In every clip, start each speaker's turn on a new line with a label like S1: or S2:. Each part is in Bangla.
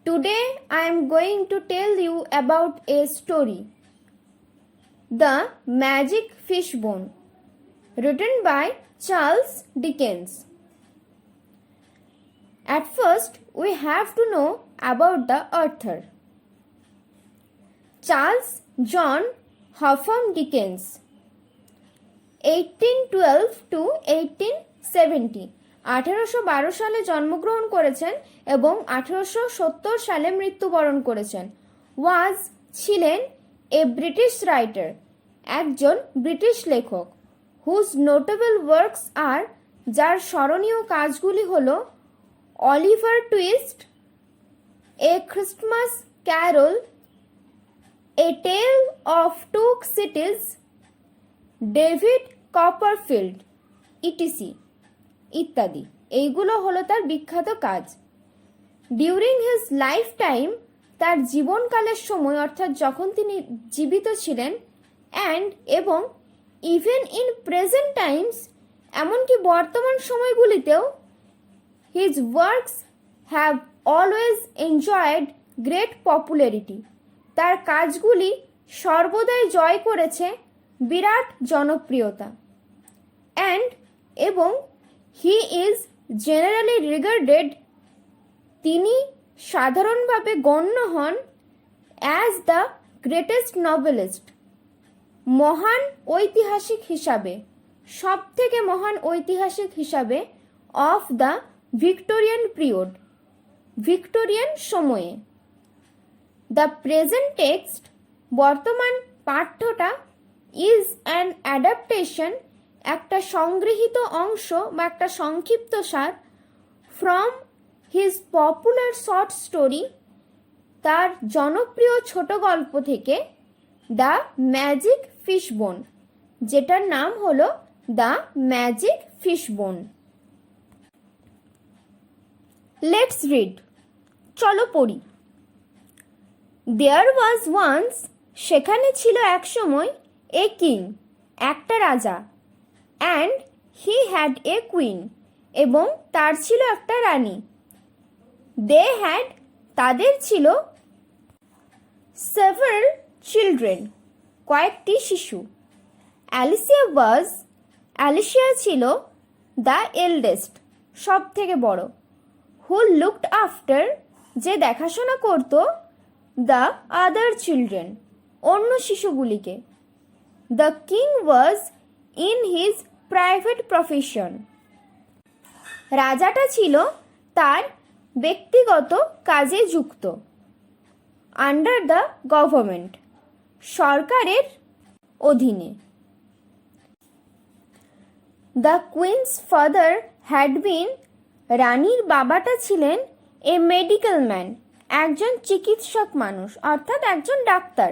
S1: Today I am going to tell you about a story. The Magic Fishbone, written by Charles Dickens. At first, we have to know about the author. Charles John Hotham Dickens, 1812 to 1870, 1812 সালে জন্মগ্রহণ করেছেন এবং 1870 সালে মৃত্যুবরণ করেছেন। ছিলেন এ ব্রিটিশ রাইটার, একজন ব্রিটিশ লেখক, হুজ নোটেবল ওয়ার্কস আর, যার স্মরণীয় কাজগুলি হল Oliver Twist, a Christmas carol, a tale of two cities, David Copperfield, etc ইত্যাদি। এইগুলো হলো তার বিখ্যাত কাজ। ডিউরিং হিজ লাইফ টাইম, তার জীবনকালের সময় অর্থাৎ যখন তিনি জীবিত ছিলেন, এবং ইভেন ইন প্রেজেন্ট টাইমস, এমনকি বর্তমান সময়গুলিতেও, his works have always enjoyed great popularity, তার কাজগুলি সর্বদাই জয় করেছে বিরাট জনপ্রিয়তা। এবং হি ইজ জেনারেলি রিগার্ডেড, তিনি সাধারণভাবে গণ্য হন অ্যাজ দ্য গ্রেটেস্ট নভেলিস্ট, মহান ঐতিহাসিক হিসাবে, সব থেকে মহান ঐতিহাসিক হিসাবে, of the Victorian period, Victorian সময়ে। দ্য প্রেজেন্ট টেক্সট, বর্তমান পাঠ্যটা, ইজ অ্যান অ্যাডাপ্টেশন, একটা সংগৃহীত অংশ বা একটা সংক্ষিপ্ত সার, from his popular short story, তার জনপ্রিয় ছোট গল্প থেকে, দ্য ম্যাজিক ফিশবোন, যেটার নাম হলো the magic fishbone. Let's read, চলো পড়ি। দেয়ার ওয়াজ ওয়ান্স, সেখানে ছিল এক সময়, এ কিং, একটা রাজা, and he had a queen, এবং তার ছিল একটা রানী। দে হ্যাড, তাদের ছিল, সেভারাল চিলড্রেন, কয়েকটি শিশু। অ্যালিসিয়া ছিল দ্য এল্ডেস্ট, সব থেকে বড়। হু লুকড আফটার, যে দেখাশোনা করত, দ্য আদার চিলড্রেন, অন্য শিশুগুলিকে। The king was in his private profession, রাজাটা ছিল তার ব্যক্তিগত কাজে যুক্ত। আন্ডার দ্য গভর্নমেন্ট, সরকারের অধীনে। The queen's father had been, রানীর বাবাটা ছিলেন, এ মেডিকেল ম্যান, একজন চিকিৎসক মানুষ, অর্থাৎ একজন ডাক্তার।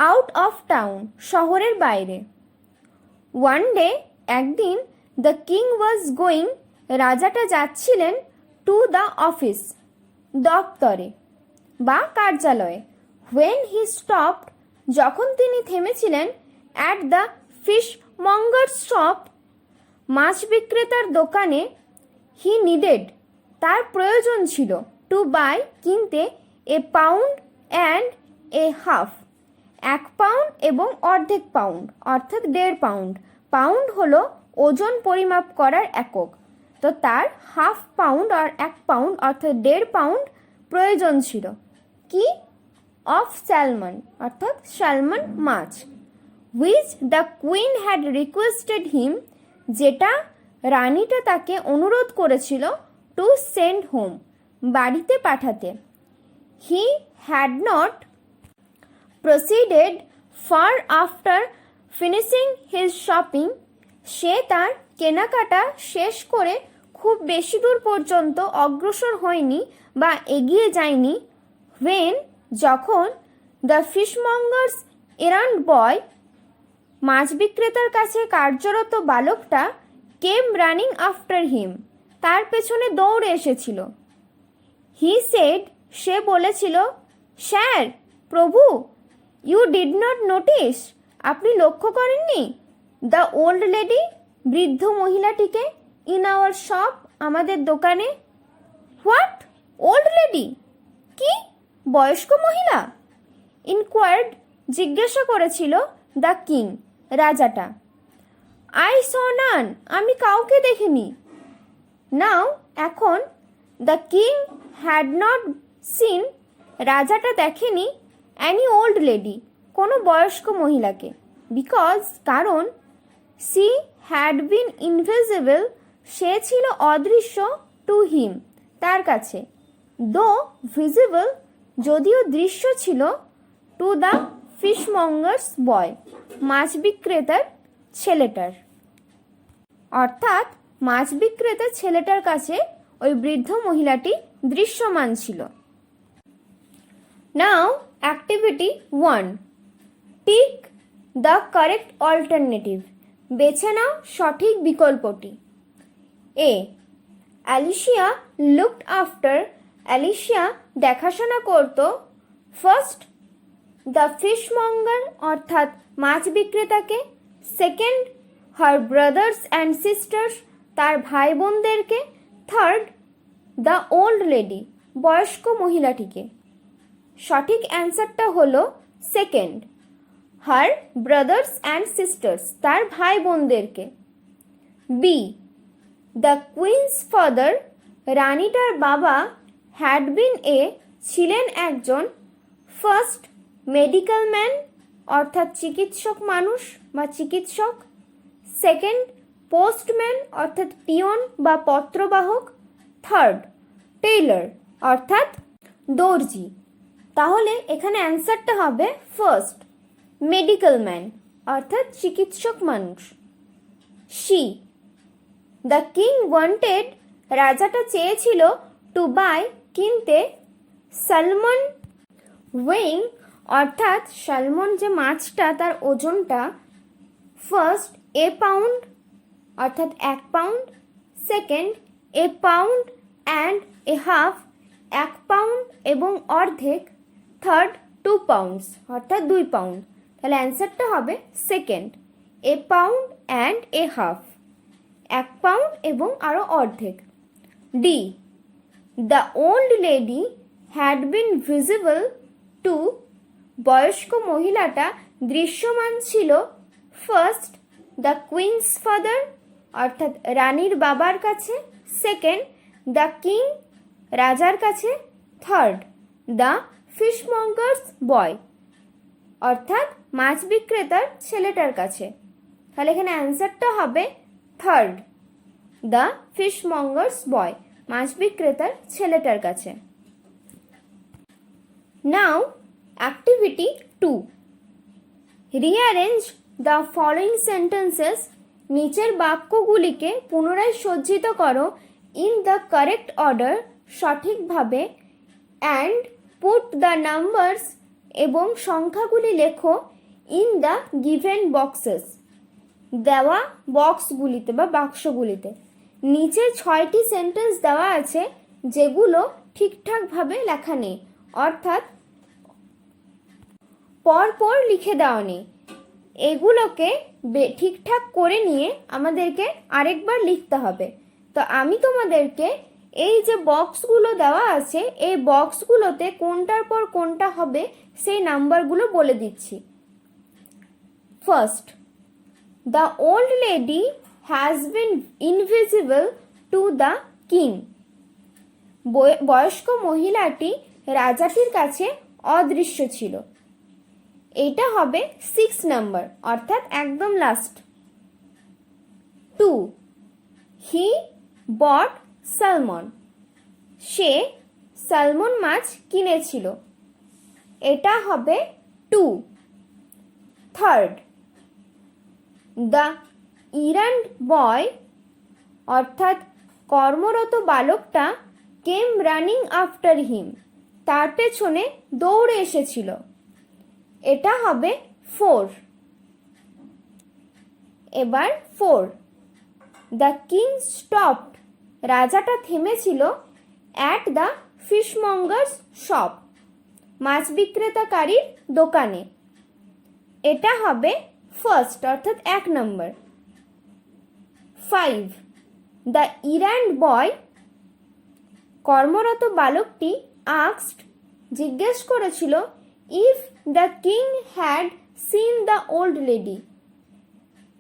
S1: আউট অফ টাউন, শহরের বাইরে। ওয়ান ডে, একদিন, দ্য কিং ওয়াজ গোয়িং, রাজাটা যাচ্ছিলেন, টু দ্য অফিস, দপ্তরে বা কার্যালয়ে। হোয়েন হি স্টপড, যখন তিনি থেমেছিলেন, অ্যাট দ্য ফিশ মঙ্গার্স শপ, মাছ বিক্রেতার দোকানে। হি নিডেড, তার প্রয়োজন ছিল, টু বাই, কিনতে, এ pound and a half, 1 pound এবং অর্ধেক পাউন্ড, অর্থাৎ 1.5 পাউন্ড। পাউন্ড হলো ওজন পরিমাপ করার একক। তো তার 1/2 পাউন্ড আর 1 পাউন্ড অর্থাৎ 1.5 পাউন্ড প্রয়োজন ছিল। কি? অফ স্যালমন, অর্থাৎ স্যালমন মাছ। Which the queen had requested him, যেটা রানীটা তাকে অনুরোধ করেছিল, টু সেন্ড হোম, বাড়িতে পাঠাতে। He had not proceeded far after finishing his shopping, সে তার কেনাকাটা শেষ করে খুব বেশি দূর পর্যন্ত অগ্রসর হয়নি বা এগিয়ে যায়নি। হোয়েন, যখন, দ্য ফিশমঙ্গার্স এরান্ড বয়, মাছ বিক্রেতার কাছে কার্যরত বালকটা, কেম রানিং আফটার হিম, তার পেছনে দৌড়ে এসেছিল। হি সেড, সে বলেছিল, স্যার, প্রভু, ইউ ডিড নট নোটিস, আপনি লক্ষ্য করেননি, দ্য ওল্ড লেডি, বৃদ্ধ মহিলাটিকে, ইন আওয়ার শপ, আমাদের দোকানে। হোয়াট? Old lady? বয়স্ক মহিলা? ইনকোয়ার্ড, জিজ্ঞাসা করেছিল দ্য কিং, রাজাটা। আই স নান, আমি কাউকে দেখিনি। নাও, এখন, the king had not seen, রাজাটা দেখেনি অ্যানি ওল্ড লেডি, কোনো বয়স্ক মহিলাকে। বিকজ, কারণ, সি হ্যাড বিন ইনভিজিবল, সে ছিল অদৃশ্য, টু হিম, তার কাছে, দো ভিজিবল, যদিও দৃশ্য ছিল, টু দ্য ফিশমঙ্গার্স বয়, মাছ বিক্রেতার ছেলেটার। অর্থাৎ মাছ বিক্রেতার ছেলেটার কাছে ওই বৃদ্ধ মহিলাটি দৃশ্যমান ছিল। Now activity 1, tick the correct alternative, বেছে নাও সঠিক বিকল্পটি। A, Alicia looked after, Alicia দেখাশোনা করত, ফার্স্ট দ্য ফিশমঙ্গার অর্থাৎ মাছ বিক্রেতাকে, second her brothers and sisters, তার ভাই বোনদেরকে, থার্ড দ্য ওল্ড লেডি, বয়স্ক মহিলাটিকে। সঠিক অ্যান্সারটা হলো second, her brothers and sisters, তার ভাই বোনদেরকে। বি, দ্য কুইন্স ফাদার, রানীটার বাবা, হ্যাড বিন এ, ছিলেন একজন, ফার্স্ট মেডিকেল ম্যান অর্থাৎ চিকিৎসক মানুষ বা চিকিৎসক, সেকেন্ড পোস্টম্যান অর্থাৎ পিয়ন বা পত্রবাহক, থার্ড টেইলর অর্থাৎ দর্জি। তাহলে এখানে অ্যান্সারটা হবে ফার্স্ট মেডিকেল ম্যান অর্থাৎ চিকিৎসক মানুষ। সি, দ্য কিং ওয়ান্টেড, রাজাটা চেয়েছিল, টু বাই, কিনতে, স্যালমন ওয়েইং অর্থাৎ স্যালমন যে মাছটা তার ওজনটা, ফার্স্ট এ পাউন্ড অর্থাৎ 1 pound, second A pound and a half, 1 pound এবং অর্ধেক, থার্ড 2 পাউন্ডস অর্থাৎ 2 পাউন্ড। তাহলে অ্যান্সারটা হবে second, A pound and a half, 1 pound এবং আরও অর্ধেক। D, the old lady had been visible two, বয়স্ক মহিলাটা দৃশ্যমান ছিল, ফার্স্ট দ্য কুইন্স ফাদার অর্থাৎ রানীর বাবার কাছে, সেকেন্ড দ্য কিং, রাজার কাছে, থার্ড দ্য ফিশমঙ্গার্স বয় অর্থাৎ মাছ বিক্রেতার ছেলেটার কাছে। তাহলে এখানে অ্যান্সারটা হবে থার্ড, দ্য ফিশমঙ্গার্স বয়, মাছ বিক্রেতার ছেলেটার কাছে। Now activity 2, rearrange the following sentences, নিচের বাক্যগুলিকে পুনরায় সজ্জিত করো, ইন দ্য কারেক্ট অর্ডার, সঠিকভাবে, অ্যান্ড পুট দ্য নাম্বারস, এবং সংখ্যাগুলি লেখো, ইন দ্য গিভেন বক্সেস, দেওয়া বক্সগুলিতে বা বাক্সগুলিতে। নিচে 6টি সেন্টেন্স দেওয়া আছে যেগুলো ঠিকঠাকভাবে লেখা নেই, অর্থাৎ পরপর লিখে দেওয়া নেই। এগুলোকে ঠিকঠাক করে নিয়ে আমাদেরকে আরেকবার লিখতে হবে। তো আমি তোমাদেরকে এই যে বক্সগুলো দেওয়া আছে এই বক্সগুলোতে কোনটার পর কোনটা হবে সেই নাম্বারগুলো বলে দিচ্ছি। First, the old lady has been invisible to the king, বয়স্ক মহিলাটি রাজাটির কাছে অদৃশ্য ছিল। এটা হবে 6 নাম্বার অর্থাৎ একদম লাস্ট। 2, হি বট স্যালমন, সে স্যালমন মাছ কিনেছিল। এটা হবে 2। থার্ড, দ্য ইরান্ড বয় অর্থাৎ কর্মরত বালকটা কেম রানিং আফটার হিম, তার পেছনে দৌড়ে এসেছিল। এটা হবে 4। এবার 4, দ্য কিং স্টপড, রাজাটা থেমেছিল, অ্যাট দ্য ফিশমঙ্গার্স শপ, মাছ বিক্রেতাকারীর দোকানে। এটা হবে ফার্স্ট অর্থাৎ 1 নম্বর। 5, দ্য ইরান্ড বয়, কর্মরত বালকটি আস্কড জিজ্ঞেস করেছিল if the king had seen the old lady,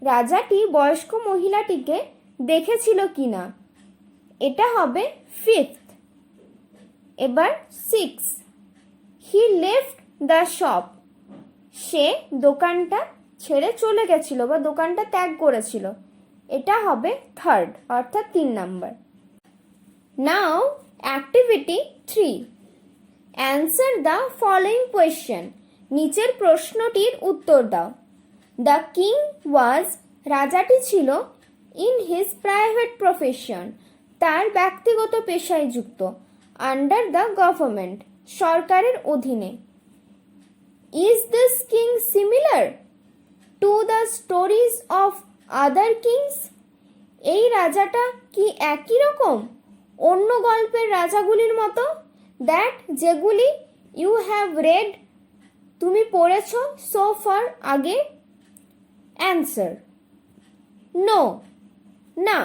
S1: রাজাটি বয়স্ক মহিলাটিকে দেখেছিল কিনা। এটা হবে ফিফথ। এবার six, he left the shop, সে দোকানটা ছেড়ে চলে গেছিল বা দোকানটা ত্যাগ করেছিল। এটা হবে থার্ড অর্থাৎ 3 number. Now activity 3, answer the following question, নিচের প্রশ্নটির উত্তর দাও। দ্য কিং ওয়াজ, রাজাটি ছিল ইন হিজ প্রাইভেট প্রফেশন, তার ব্যক্তিগত পেশায় যুক্ত। আন্ডার দ্য গভর্নমেন্ট, সরকারের অধীনে। Is this king similar to the stories of other kings, এই রাজাটা কি একই রকম অন্য গল্পের রাজাগুলির মতো? দ্যাট, যেগুলি ইউ হ্যাভ রেড, তুমি পড়েছ, সো ফার, আগে। অ্যান্সার, নো, না।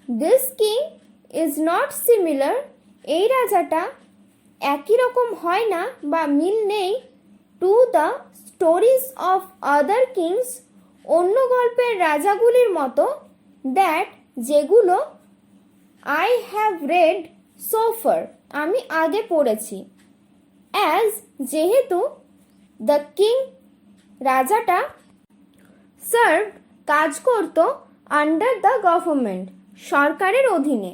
S1: This king is not similar, এই রাজাটা একই রকম হয় না বা মিল নেই। To the stories of other kings, অন্য গল্পের রাজাগুলির মতো। দ্যাট, যেগুলো I have read so far, আমি আগে পড়েছি। অ্যাজ, যেহেতু, দ্য কিং, রাজাটা, সার্ভ, কাজ করত, আন্ডার দ্য গভর্নমেন্ট, সরকারের অধীনে।